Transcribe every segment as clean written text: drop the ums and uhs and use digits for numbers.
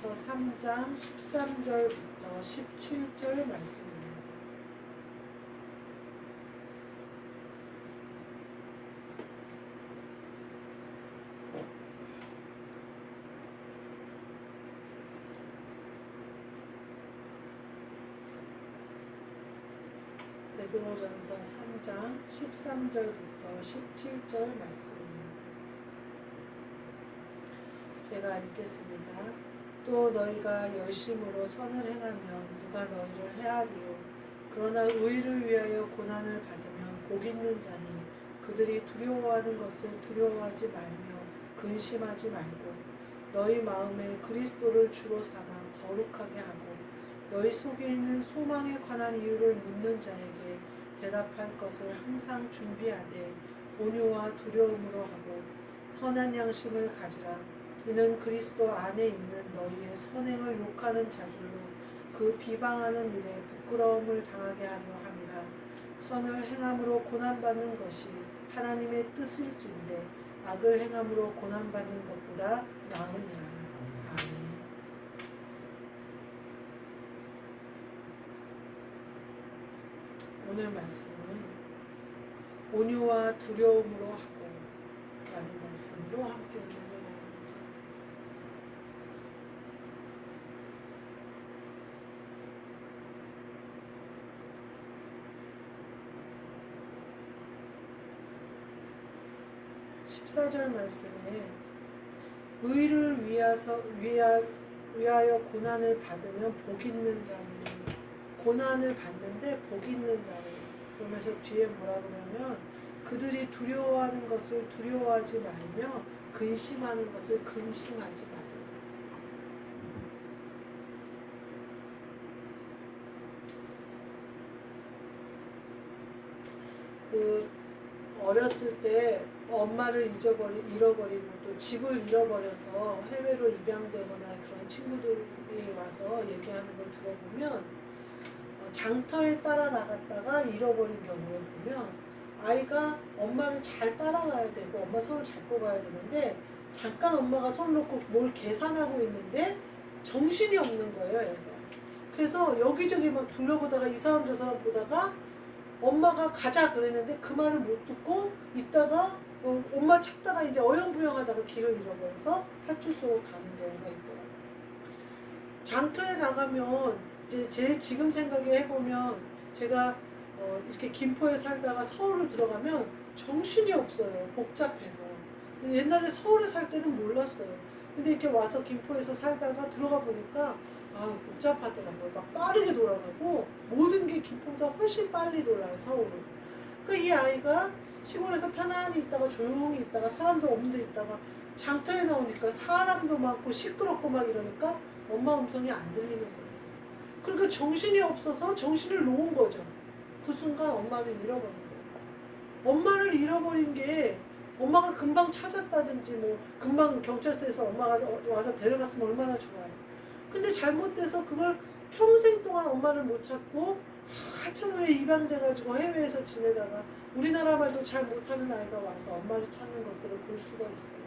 베드로전서 3장 13절부터 17절 말씀입니다. 베드로전서 3장 13절부터 17절 말씀입니다. 제가 읽겠습니다. 또 너희가 열심으로 선을 행하면 누가 너희를 해하리요. 그러나 의를 위하여 고난을 받으면 복 있는 자니 그들이 두려워하는 것을 두려워하지 말며 근심하지 말고 너희 마음에 그리스도를 주로 삼아 거룩하게 하고 너희 속에 있는 소망에 관한 이유를 묻는 자에게 대답할 것을 항상 준비하되 온유와 두려움으로 하고 선한 양심을 가지라. 이는 그리스도 안에 있는 너희의 선행을 욕하는 자들로 그 비방하는 일에 부끄러움을 당하게 하려 함이라. 선을 행함으로 고난받는 것이 하나님의 뜻일진데 악을 행함으로 고난받는 것보다 나으니라. 아멘. 오늘 말씀은 온유와 두려움으로 하고 라는 말씀으로 함께 읽어봅니다. 14절 말씀에 의를 위하여 고난을 받으면 복 있는 자니 고난을 받는데 복 있는 자니 그러면서 뒤에 뭐라 그러면 그들이 두려워하는 것을 두려워하지 말며 근심하는 것을 근심하지 말라. 어렸을 때 엄마를 잃어버리고 또 집을 잃어버려서 해외로 입양되거나 그런 친구들이 와서 얘기하는 걸 들어보면 장터에 따라 나갔다가 잃어버린 경우에 보면 아이가 엄마를 잘 따라가야 되고 엄마 손을 잡고 가야 되는데 잠깐 엄마가 손 놓고 뭘 계산하고 있는데 정신이 없는 거예요, 얘가. 그래서 여기저기 막 둘러보다가 이 사람 저 사람 보다가 엄마가 가자 그랬는데 그 말을 못 듣고 있다가 엄마 찾다가 이제 어영부영하다가 길을 잃어버려서 파출소 가는 경우가 있더라고요. 장터에 나가면 이제 제 지금 생각에 해보면 제가 이렇게 김포에 살다가 서울을 들어가면 정신이 없어요. 복잡해서. 옛날에 서울에 살 때는 몰랐어요. 근데 이렇게 와서 김포에서 살다가 들어가 보니까 복잡하더라고요. 막 빠르게 돌아가고 모든 게 김포보다 훨씬 빨리 돌아요, 서울은. 그러니까 이 아이가 시골에서 편안히 있다가 조용히 있다가 사람도 없는 데 있다가 장터에 나오니까 사람도 많고 시끄럽고 막 이러니까 엄마 음성이 안 들리는 거예요. 그러니까 정신이 없어서 정신을 놓은 거죠. 그 순간 엄마를 잃어버린 거예요. 엄마를 잃어버린 게 엄마가 금방 찾았다든지 뭐 금방 경찰서에서 엄마가 와서 데려갔으면 얼마나 좋아요. 근데 잘못돼서 그걸 평생 동안 엄마를 못 찾고 한참 후에 입양돼가지고 해외에서 지내다가 우리나라 말도 잘 못하는 아이가 와서 엄마를 찾는 것들을 볼 수가 있어요.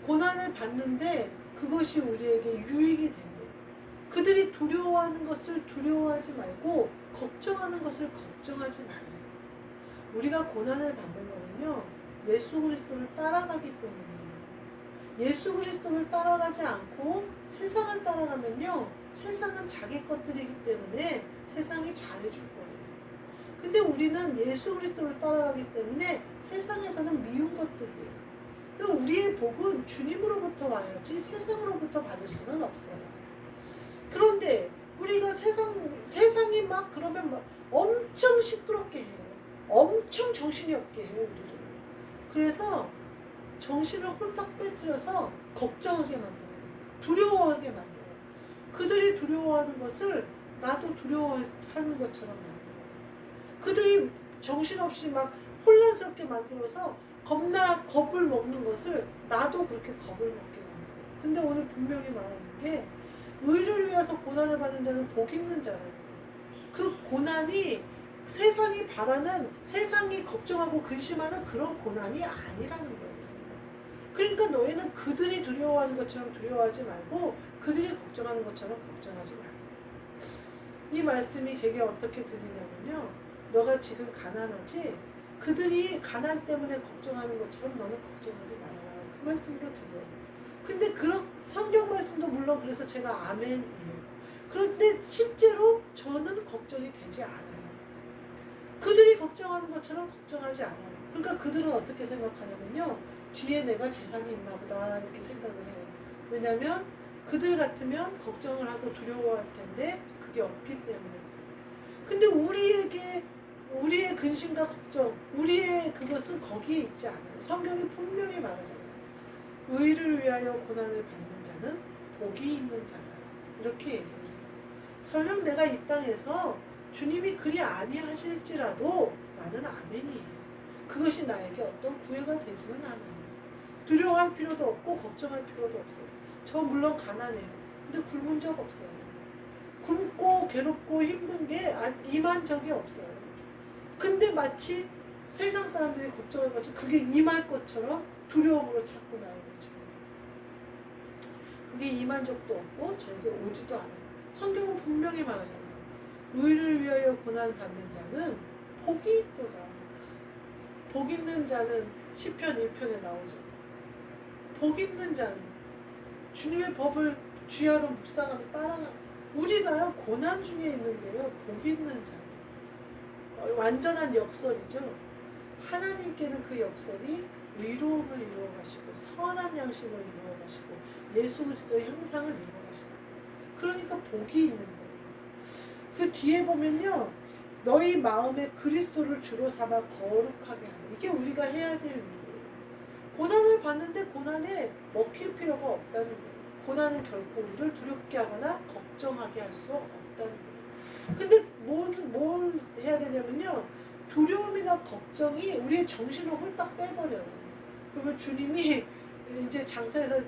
고난을 받는데 그것이 우리에게 유익이 된대요. 그들이 두려워하는 것을 두려워하지 말고 걱정하는 것을 걱정하지 말아요. 우리가 고난을 받는 거는요, 예수 그리스도를 따라가기 때문이에요. 예수 그리스도를 따라가지 않고 세상을 따라가면요, 세상은 자기 것들이기 때문에 세상이 잘해줄 거예요. 근데 우리는 예수 그리스도를 따라가기 때문에 세상에서는 미운 것들이에요. 그리고 우리의 복은 주님으로부터 와야지 세상으로부터 받을 수는 없어요. 그런데 우리가 세상이 막 그러면 막 엄청 시끄럽게 해요. 엄청 정신이 없게 해요, 우리를. 그래서 정신을 홀딱 빼뜨려서 걱정하게 만들어요. 두려워하게 만들어요. 그들이 두려워하는 것을 나도 두려워하는 것처럼 만들어요. 그들이 정신없이 막 혼란스럽게 만들어서 겁을 먹는 것을 나도 그렇게 겁을 먹게 만들어요. 근데 오늘 분명히 말하는 게 의를 위해서 고난을 받는 자는 복 있는 자라요. 그 고난이 세상이 바라는, 세상이 걱정하고 근심하는 그런 고난이 아니라는 거예요. 그러니까 너희는 그들이 두려워하는 것처럼 두려워하지 말고 그들이 걱정하는 것처럼 걱정하지 말고. 이 말씀이 제게 어떻게 들리냐면요. 너가 지금 가난하지? 그들이 가난 때문에 걱정하는 것처럼 너는 걱정하지 말아라. 그 말씀으로 들려요. 근데 그런 성경 말씀도 물론 그래서 제가 아멘이에요. 그런데 실제로 저는 걱정이 되지 않아요. 그들이 걱정하는 것처럼 걱정하지 않아요. 그러니까 그들은 어떻게 생각하냐면요. 뒤에 내가 재산이 있나 보다 이렇게 생각을 해요. 왜냐하면 그들 같으면 걱정을 하고 두려워할 텐데 그게 없기 때문에. 근데 우리의 근심과 걱정, 우리의 그것은 거기에 있지 않아요. 성경이 분명히 말하잖아요. 의를 위하여 고난을 받는 자는 복이 있는 자다. 이렇게 얘기해요. 설령 내가 이 땅에서 주님이 그리 아니하실지라도 나는 아멘이에요. 그것이 나에게 어떤 구애가 되지는 않아요. 두려워할 필요도 없고 걱정할 필요도 없어요. 저 물론 가난해요. 근데 굶은 적 없어요. 굶고 괴롭고 힘든 게 임한 적이 없어요. 근데 마치 세상 사람들이 걱정을 가지고 그게 임할 것처럼 두려움으로 자꾸 나에게 줘요. 그게 임한 적도 없고 저에게 오지도 않아요. 성경은 분명히 말하잖아요. 의를 위하여 고난 받는 자는 복이 있도다. 복 있는 자는 시편 1편에 나오죠. 복 있는 자는 주님의 법을 주야로 묵상하며 따라가. 우리가요 고난 중에 있는데요 복 있는 자. 완전한 역설이죠. 하나님께는 그 역설이 의로움을 이루어 가시고 선한 양식을 이루어 가시고 예수 그리스도의 형상을 이루어 가시고. 그러니까 복이 있는 거예요. 그 뒤에 보면요. 너희 마음에 그리스도를 주로 삼아 거룩하게 하는. 이게 우리가 해야 될 일이에요. 고난을 받는데 고난에 먹힐 필요가 없다는 거예요. 고난은 결코 우리를 두렵게 하거나 걱정하게 할 수 없다는 거예요. 근데 뭘 해야 되냐면요. 두려움이나 걱정이 우리의 정신을 홀딱 빼버려요. 그러면 주님이 이제 장터에서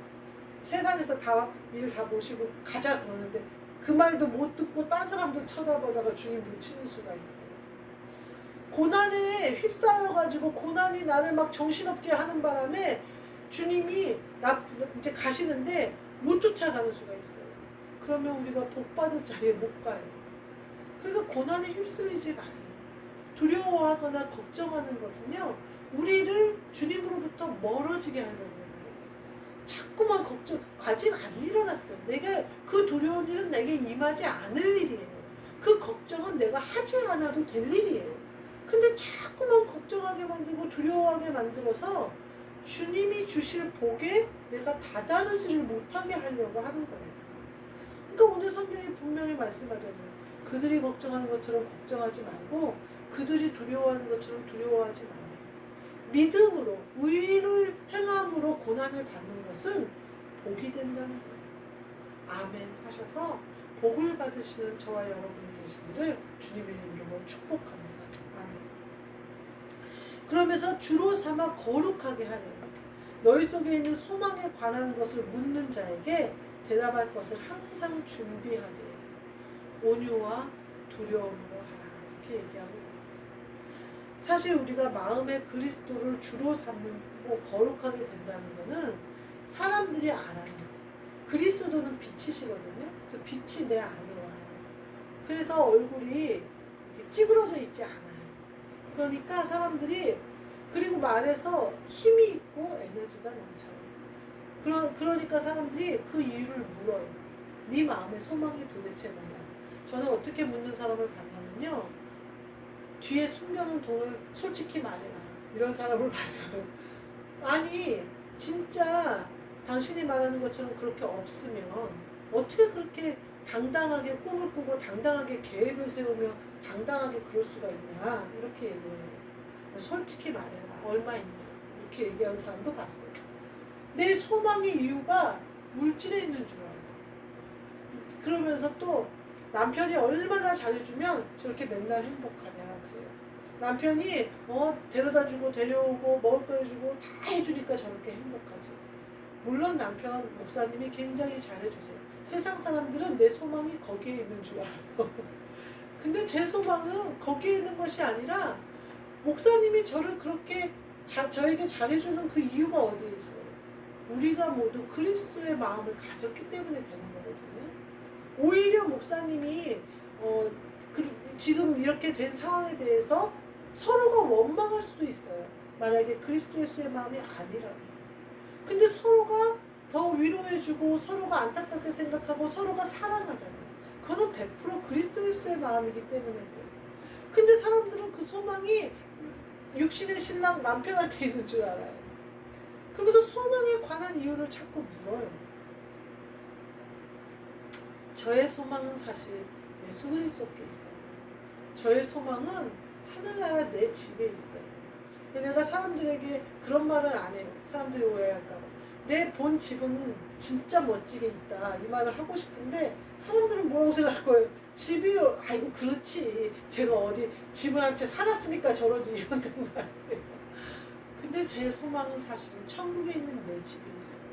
세상에서 일 다 보시고 가자 그러는데 그 말도 못 듣고 딴 사람들 쳐다보다가 주님 놓치는 수가 있어요. 고난에 휩싸여가지고 고난이 나를 막 정신없게 하는 바람에 주님이 이제 가시는데 못 쫓아가는 수가 있어요. 그러면 우리가 복 받을 자리에 못 가요. 그러니까 고난에 휩쓸리지 마세요. 두려워하거나 걱정하는 것은요, 우리를 주님으로부터 멀어지게 하는 거예요. 자꾸만 걱정, 아직 안 일어났어요. 내가 그 두려운 일은 내게 임하지 않을 일이에요. 그 걱정은 내가 하지 않아도 될 일이에요. 근데 자꾸만 걱정하게 만들고 두려워하게 만들어서 주님이 주실 복에 내가 다다르지를 못하게 하려고 하는 거예요. 그러니까 오늘 성경이 분명히 말씀하잖아요. 그들이 걱정하는 것처럼 걱정하지 말고 그들이 두려워하는 것처럼 두려워하지 말고 믿음으로 의를 행함으로 고난을 받는 것은 복이 된다는 거예요. 아멘 하셔서 복을 받으시는 저와 여러분이 되시기를 주님의 이름으로 축복합니다. 아멘. 그러면서 주로 삼아 거룩하게 하래요. 너희 속에 있는 소망에 관한 것을 묻는 자에게 대답할 것을 항상 준비하되 온유와 두려움으로 하라. 이렇게 얘기하고 있어요. 사실 우리가 마음에 그리스도를 주로 삼는 거룩하게 된다는 거는 사람들이 알아요. 그리스도는 빛이시거든요. 그래서 빛이 내 안에 와요. 그래서 얼굴이 찌그러져 있지 않아요. 그러니까 사람들이 그리고 말에서 힘이 있고 에너지가 넘쳐요. 그러니까 사람들이 그 이유를 물어요. 네 마음의 소망이 도대체 뭐냐. 저는 어떻게 묻는 사람을 봤냐면요. 뒤에 숨겨놓은 돈을 솔직히 말해라. 이런 사람을 봤어요. 아니 진짜 당신이 말하는 것처럼 그렇게 없으면 어떻게 그렇게 당당하게 꿈을 꾸고 당당하게 계획을 세우며 당당하게 그럴 수가 있냐. 이렇게 얘기해요. 솔직히 말해라. 얼마 있냐. 이렇게 얘기하는 사람도 봤어요. 내 소망의 이유가 물질에 있는 줄 알아요. 그러면서 또 남편이 얼마나 잘해주면 저렇게 맨날 행복하냐 그래요. 남편이 데려다주고 데려오고 먹을 거 해주고 다 해주니까 저렇게 행복하지. 물론 남편 목사님이 굉장히 잘해주세요. 세상 사람들은 내 소망이 거기에 있는 줄 알아요. 근데 제 소망은 거기에 있는 것이 아니라 목사님이 저를 그렇게 저에게 잘해주는 그 이유가 어디에 있어요? 우리가 모두 그리스도의 마음을 가졌기 때문에 되는 거거든요. 오히려 목사님이 지금 이렇게 된 상황에 대해서 서로가 원망할 수도 있어요. 만약에 그리스도 예수의 마음이 아니라면. 근데 서로가 더 위로해주고 서로가 안타깝게 생각하고 서로가 사랑하잖아요. 그거는 100% 그리스도 예수의 마음이기 때문에 그래요. 근데 사람들은 그 소망이 육신의 신랑 남편한테 있는 줄 알아요. 그러면서 소망에 관한 이유를 자꾸 물어요. 저의 소망은 사실 예수 그리스도께 있어요. 저의 소망은 하늘나라 내 집에 있어요. 내가 사람들에게 그런 말은 안 해요. 사람들이 오해할까 봐. 내 본 집은 진짜 멋지게 있다. 이 말을 하고 싶은데 사람들은 뭐라고 생각할 거예요? 집이 아이고 그렇지. 제가 어디 집을 한 채 살았으니까 저러지 이런단 말이에요. 근데 제 소망은 사실은 천국에 있는 내 집에 있어요.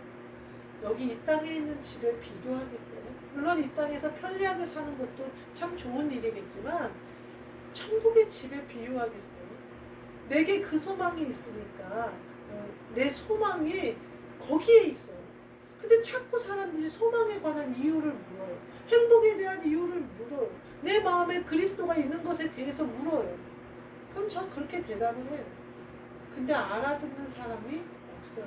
여기 이 땅에 있는 집에 비교하겠어요? 물론 이 땅에서 편리하게 사는 것도 참 좋은 일이겠지만 천국의 집에 비유하겠어요? 내게 그 소망이 있으니까 내 소망이 거기에 있어요. 근데 자꾸 사람들이 소망에 관한 이유를 물어요. 행복에 대한 이유를 물어요. 내 마음에 그리스도가 있는 것에 대해서 물어요. 그럼 전 그렇게 대답을 해요. 근데 알아듣는 사람이 없어요.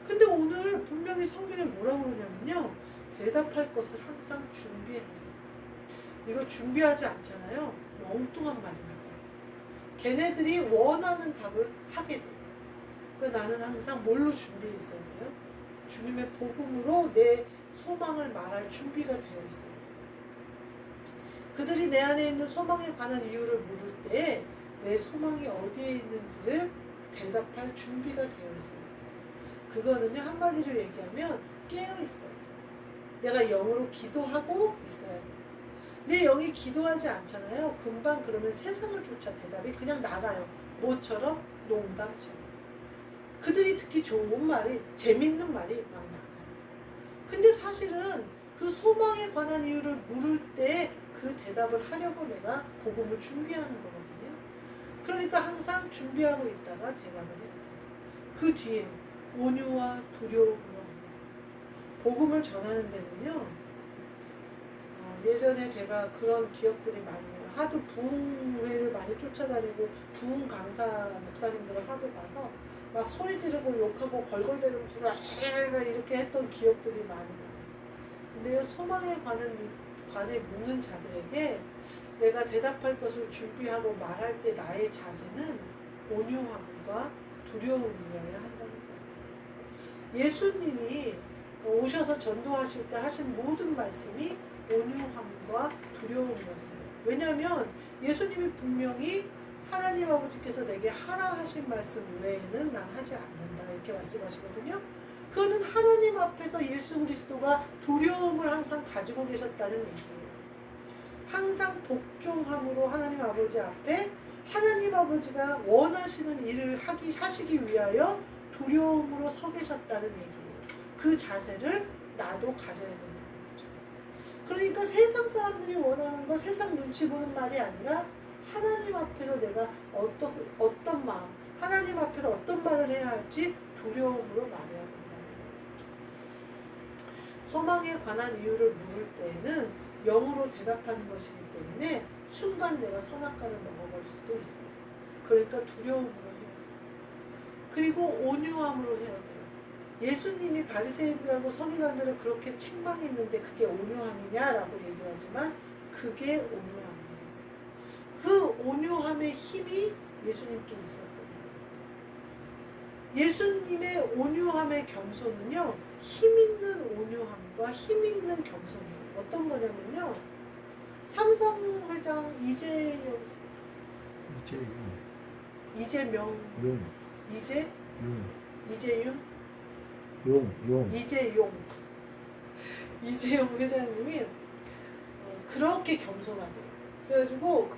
근데 오늘 분명히 성경에 뭐라고 그러냐면요. 대답할 것을 항상 준비해요. 이거 준비하지 않잖아요. 엉뚱한 말이 나와요. 걔네들이 원하는 답을 하게 돼요. 그래서 나는 항상 뭘로 준비해 있어야 돼요? 주님의 복음으로 내 소망을 말할 준비가 되어 있어요. 그들이 내 안에 있는 소망에 관한 이유를 물을 때 내 소망이 어디에 있는지를 대답할 준비가 되어 있어요. 그거는요, 한마디로 얘기하면 깨어 있어요. 내가 영으로 기도하고 있어야 돼요. 내 영이 기도하지 않잖아요. 금방 그러면 세상을 쫓아 대답이 그냥 나가요. 뭐처럼? 농담처럼. 그들이 듣기 좋은 말이, 재밌는 말이 막 나가요. 근데 사실은 그 소망에 관한 이유를 물을 때 그 대답을 하려고 내가 복음을 준비하는 거거든요. 그러니까 항상 준비하고 있다가 대답을 해야 돼요. 그 뒤에 온유와 두려움으로 복음을 전하는 데는요. 예전에 제가 그런 기억들이 많이 나요. 하도 부흥회를 많이 쫓아다니고 부흥 강사 목사님들을 하도 봐서 막 소리 지르고 욕하고 걸걸대는 소리를 이렇게 했던 기억들이 많이 나요. 근데 소망에 관해 묻는 자들에게 내가 대답할 것을 준비하고 말할 때 나의 자세는 온유함과 두려움을 이어야 한다는 거예요. 예수님이 오셔서 전도하실 때 하신 모든 말씀이 온유함과 두려움이었어요. 왜냐하면 예수님이 분명히 하나님 아버지께서 내게 하라 하신 말씀 외에는 난 하지 않는다 이렇게 말씀하시거든요. 그거는 하나님 앞에서 예수 그리스도가 두려움을 항상 가지고 계셨다는 얘기예요. 항상 복종함으로 하나님 아버지 앞에 하나님 아버지가 원하시는 일을 하시기 위하여 두려움으로 서 계셨다는 얘기예요. 그 자세를 나도 가져야 된다는 거죠. 그러니까 세상 사람들이 원하는 거 세상 눈치 보는 말이 아니라 하나님 앞에서 내가 어떤 마음, 하나님 앞에서 어떤 말을 해야 할지 두려움으로 말해야 된다는 거죠. 소망에 관한 이유를 물을 때에는 영으로 대답하는 것이기 때문에 순간 내가 선악과를 넘어버릴 수도 있어요. 그러니까 두려움으로 해야 돼요. 그리고 온유함으로 해야 돼요. 예수님이 바리새인들하고 서기관들을 그렇게 책망했는데 그게 온유함이냐라고 얘기하지만 그게 온유함이에요. 그 온유함의 힘이 예수님께 있었던 거예요. 예수님의 온유함의 겸손은요, 힘 있는 온유함과 힘 있는 겸손이에요. 어떤 거냐면요, 삼성 회장 이재명 이재용 회장님이 그렇게 겸손하대요. 그래가지고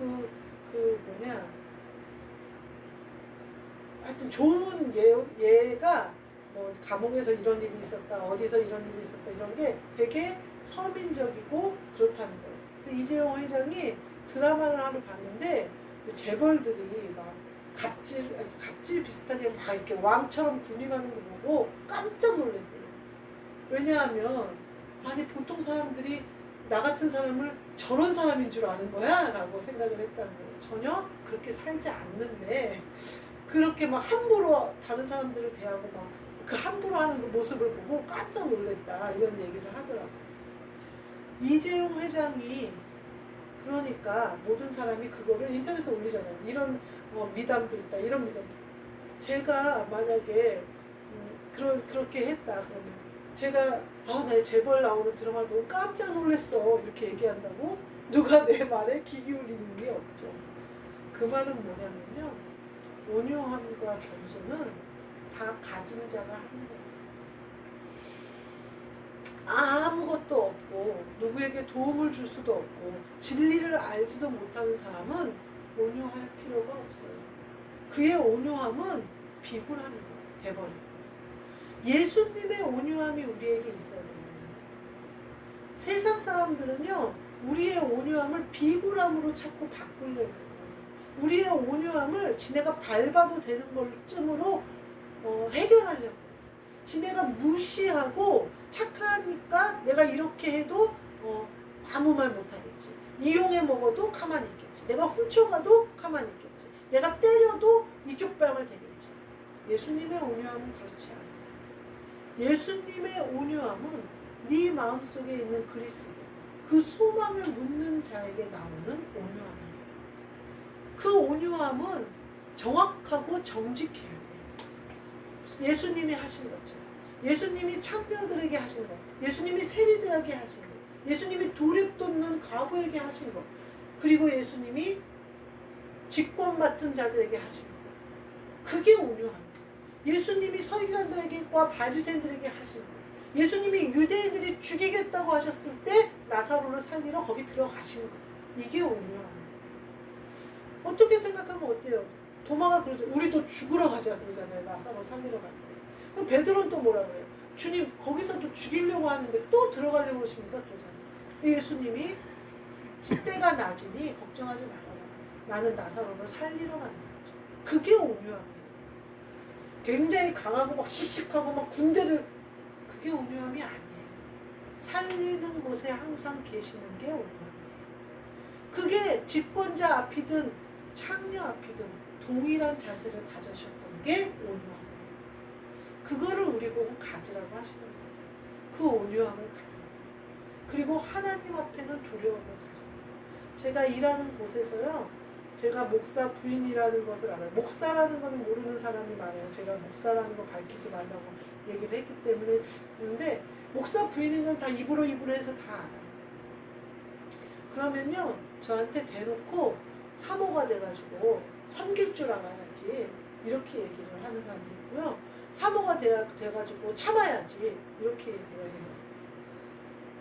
하여튼 좋은 예가 뭐 감옥에서 이런 일이 있었다, 어디서 이런 일이 있었다, 이런 게 되게 서민적이고 그렇다는 거예요. 그래서 이재용 회장이 드라마를 하러 봤는데 재벌들이 막 갑질 비슷하게 막 이렇게 왕처럼 군림하는 거 보고 깜짝 놀랐대요. 왜냐하면 아니 보통 사람들이 나 같은 사람을 저런 사람인 줄 아는 거야? 라고 생각을 했다는 거예요. 전혀 그렇게 살지 않는데 그렇게 막 함부로 다른 사람들을 대하고 막 그 함부로 하는 그 모습을 보고 깜짝 놀랐다 이런 얘기를 하더라고요. 이재용 회장이 그러니까 모든 사람이 그거를 인터넷에 올리잖아요. 이런 미담도 있다. 이런 미담. 제가 만약에 그렇게 했다 그러면 제가 나 재벌 나오는 드라마를 보고 깜짝 놀랐어 이렇게 얘기한다고 누가 내 말에 귀 기울이는 게 없죠. 그 말은 뭐냐면요. 온유함과 겸손은 다 가진 자가 하는 거예요. 아무것도 없고 누구에게 도움을 줄 수도 없고 진리를 알지도 못하는 사람은 온유할 필요가 없어요. 그의 온유함은 비굴함인 거예요. 돼버려요. 예수님의 온유함이 우리에게 있어야 됩니다. 세상 사람들은요 우리의 온유함을 비굴함으로 자꾸 바꾸려고 해요. 우리의 온유함을 지네가 밟아도 되는 걸쯤으로 해결하려고 해요. 지네가 무시하고 착하니까 내가 이렇게 해도 아무 말 못하겠지. 이용해 먹어도 가만히 있겠지. 내가 훔쳐가도 가만히 있겠지. 내가 때려도 이쪽 뺨을 대겠지. 예수님의 온유함은 그렇지 않아요. 예수님의 온유함은 네 마음속에 있는 그리스도, 그 소망을 묻는 자에게 나오는 온유함이에요. 그 온유함은 정확하고 정직해야 돼요. 예수님이 하신 것처럼. 예수님이 창녀들에게 하신 것, 예수님이 세리들에게 하신 것, 예수님이 도립돋는 과부에게 하신 것, 그리고 예수님이 직권 맡은 자들에게 하신 것. 그게 온유함이에요. 예수님이 서기관들에게과 바리새인들에게 하신 것. 예수님이 유대인들이 죽이겠다고 하셨을 때 나사로를 살리러 거기 들어가신 것. 이게 온유함이에요. 어떻게 생각하면 어때요? 도마가 그러죠. 우리도 죽으러 가자 그러잖아요. 나사로 살리러 갈 때. 그럼 베드로는 또 뭐라 그래요? 주님 거기서도 죽이려고 하는데 또 들어가려고 그러십니까? 그러잖아요. 예수님이 때가 낮으니 걱정하지 말아라. 나는 나사로를 살리러 간다. 그게 온유함이에요. 굉장히 강하고 막 씩씩하고 막 군대를 그게 온유함이 아니에요. 살리는 곳에 항상 계시는 게 온유함이에요. 그게 집권자 앞이든 창녀 앞이든 동일한 자세를 가져셨던 게 온유함이에요. 그거를 우리 보고 가지라고 하시는 거예요. 그 온유함을 가져요. 그리고 하나님 앞에는 두려움을 가져요. 제가 일하는 곳에서요. 제가 목사 부인이라는 것을 알아요. 목사라는 건 모르는 사람이 많아요. 제가 목사라는 거 밝히지 말라고 얘기를 했기 때문에. 그런데 목사 부인인 건 다 입으로 해서 다 알아요. 그러면요. 저한테 대놓고 사모가 돼가지고 섬길 줄 알아야지 이렇게 얘기를 하는 사람도 있고요. 사모가 돼가지고 참아야지 이렇게 얘기를 해요.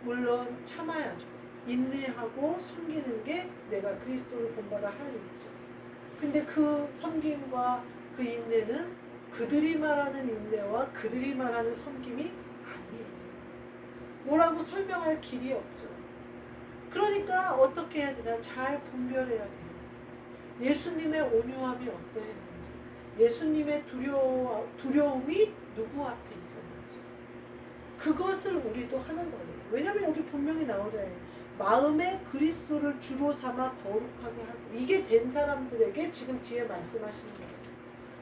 물론 참아야죠. 인내하고 섬기는 게 내가 그리스도를 본받아 할 일이죠. 근데 그 섬김과 그 인내는 그들이 말하는 인내와 그들이 말하는 섬김이 아니에요. 뭐라고 설명할 길이 없죠. 그러니까 어떻게 해야 되나? 잘 분별해야 돼요. 예수님의 온유함이 어떠했는지, 예수님의 두려움이 누구 앞에 있었는지, 그것을 우리도 하는 거예요. 왜냐하면 여기 분명히 나오잖아요. 마음에 그리스도를 주로 삼아 거룩하게 하고, 이게 된 사람들에게 지금 뒤에 말씀하시는 거예요.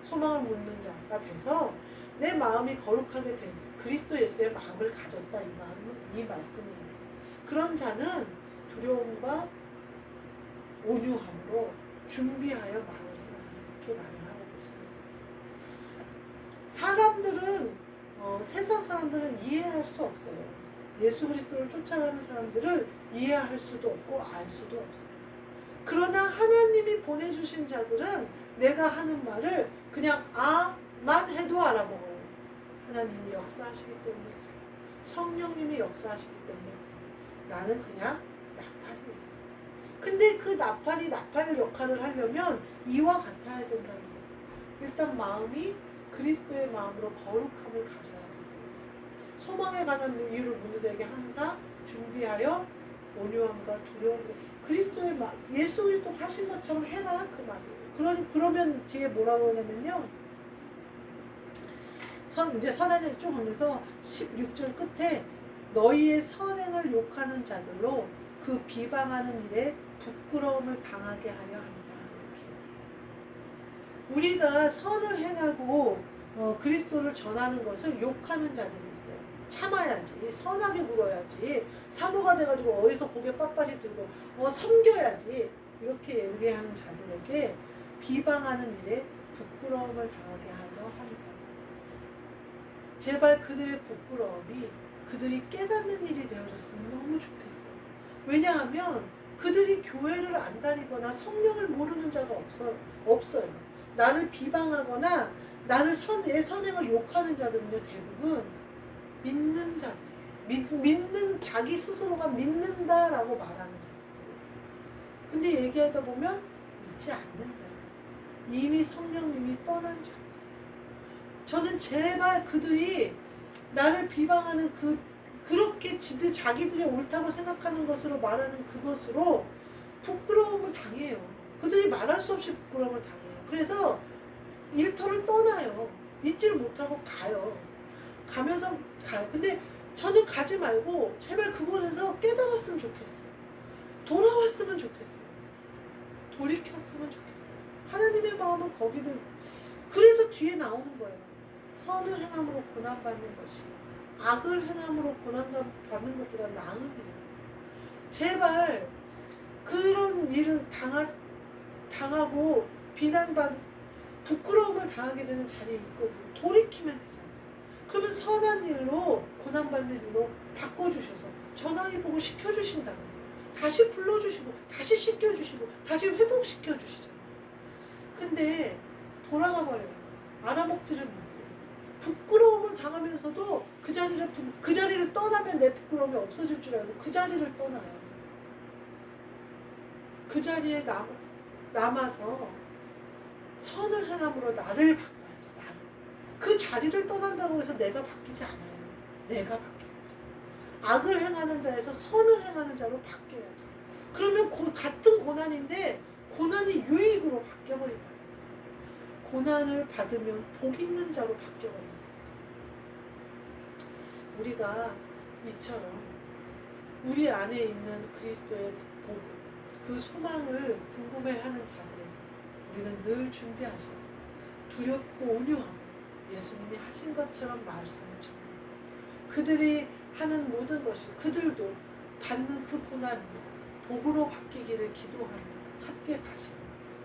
소망을 묻는 자가 돼서 내 마음이 거룩하게 된 그리스도 예수의 마음을 가졌다, 이 말씀이에요. 그런 자는 두려움과 온유함으로 준비하여 말을 해라, 이렇게 말을 하고 계십니다. 사람들은 세상 사람들은 이해할 수 없어요. 예수 그리스도를 쫓아가는 사람들을 이해할 수도 없고 알 수도 없어요. 그러나 하나님이 보내주신 자들은 내가 하는 말을 그냥 아만 해도 알아먹어요. 하나님이 역사하시기 때문에 그래요. 성령님이 역사하시기 때문에 나는 그냥 나팔이에요. 근데 그 나팔이 나팔 역할을 하려면 이와 같아야 된다는 거예요. 일단 마음이 그리스도의 마음으로 거룩함을 가져야 돼요. 소망에 관한 이유를 묻는 자에게 항상 준비하여 온유함과 두려움을, 그리스도의 예수 그리스도 하신 것처럼 해라, 그 말이에요. 그러면 뒤에 뭐라고 하냐면요. 이제 선행을 쭉 하면서 16절 끝에 너희의 선행을 욕하는 자들로 그 비방하는 일에 부끄러움을 당하게 하려 합니다. 이렇게. 우리가 선을 행하고 그리스도를 전하는 것을 욕하는 자들이 있어요. 참아야지, 선하게 굴어야지, 사모가 돼가지고 어디서 고개 빳빳이 들고 섬겨야지, 이렇게 얘기하는 자들에게 비방하는 일에 부끄러움을 당하게 하려 합니다. 제발 그들의 부끄러움이 그들이 깨닫는 일이 되어졌으면 너무 좋겠어요. 왜냐하면 그들이 교회를 안 다니거나 성령을 모르는 자가 없어요. 나를 비방하거나 나를 내 선행을 욕하는 자들은요, 대부분 믿는 자들이에요. 믿는, 자기 스스로가 믿는다라고 말하는 자들이에요. 근데 얘기하다 보면 믿지 않는 자예요. 이미 성령님이 떠난 자들. 저는 제발 그들이 나를 비방하는 그렇게 자기들이 옳다고 생각하는 것으로 말하는 그것으로 부끄러움을 당해요. 그들이 말할 수 없이 부끄러움을 당해요. 그래서 일터를 떠나요. 믿지를 못하고 가요. 가면서 가요. 근데 저는 가지 말고 제발 그곳에서 깨달았으면 좋겠어요. 돌아왔으면 좋겠어요. 돌이켰으면 좋겠어요. 하나님의 마음은 거기도. 그래서 뒤에 나오는 거예요. 선을 행함으로 고난받는 것이 악을 행함으로 고난받는 것보다 나은 일이에요. 제발 그런 일을 당하고 부끄러움을 당하게 되는 자리에 있거든. 돌이키면 되잖아요. 그러면 선한 일로, 고난받는 일로 바꿔주셔서 전화위 보고 시켜주신다는 거예요. 다시 불러주시고 다시 씻겨주시고 다시 회복시켜주시잖아요. 근데 돌아가 버려요. 알아먹지를 못해요. 부끄러움을 당하면서도 그 자리를 떠나면 내 부끄러움이 없어질 줄 알고 그 자리를 떠나요. 그 자리에 남아서 선을 행함으로 나를 바꿔야죠. 나를. 그 자리를 떠난다고 해서 내가 바뀌지 않아요. 내가 바뀌어야죠. 악을 행하는 자에서 선을 행하는 자로 바뀌어야죠. 그러면 같은 고난인데 고난이 유익으로 바뀌어버린다. 고난을 받으면 복 있는 자로 바뀌어버린다. 우리가 이처럼 우리 안에 있는 그리스도의 복, 그 소망을 궁금해하는 자들에게 우리는 늘 준비하셔서 두렵고 온유하고 예수님이 하신 것처럼 말씀을 전합니다. 그들이 하는 모든 것이 그들도 받는 그 고난이 복으로 바뀌기를 기도하며 함께 가시는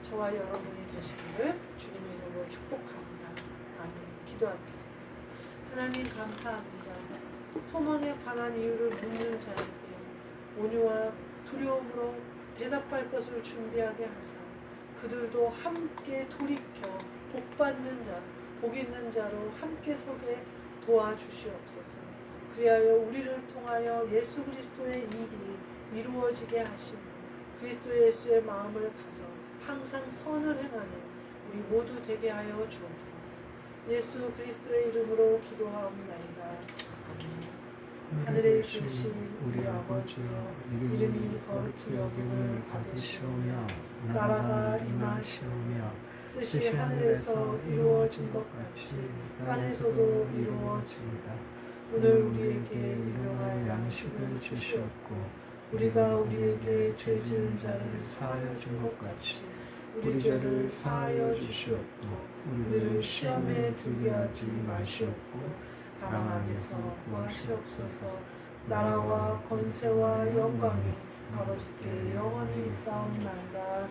저와 여러분이 되시기를 주님의 이름으로 축복합니다. 아멘. 기도하겠습니다. 하나님 감사합니다. 소망에 관한 이유를 묻는 자에게 온유와 두려움으로 대답할 것을 준비하게 하사 그들도 함께 돌이켜 복받는 자, 복 있는 자로 함께 서게 도와주시옵소서. 그리하여 우리를 통하여 예수 그리스도의 일이 이루어지게 하시며 그리스도 예수의 마음을 가져 항상 선을 행하는 우리 모두 되게 하여 주옵소서. 예수 그리스도의 이름으로 기도하옵나이다. 아멘. 하늘에 계신 우리 아버지여, 이름이 거룩히 여김을 받으시오며 나라가 임하시오며 뜻이 하늘에서 이루어진 것 같이 땅에서도 이루어집니다. 오늘 우리에게 일용할 양식을 주시옵고 우리가 우리에게 죄 지은 자를 사하여 준 것 같이 우리 죄를 사하여 주시옵고 우리를 시험에 들게 하지 마시옵고 다만 악에서 구하시옵소서. 나라와 권세와 영광이 아버지께 영원히 있사옵나이다.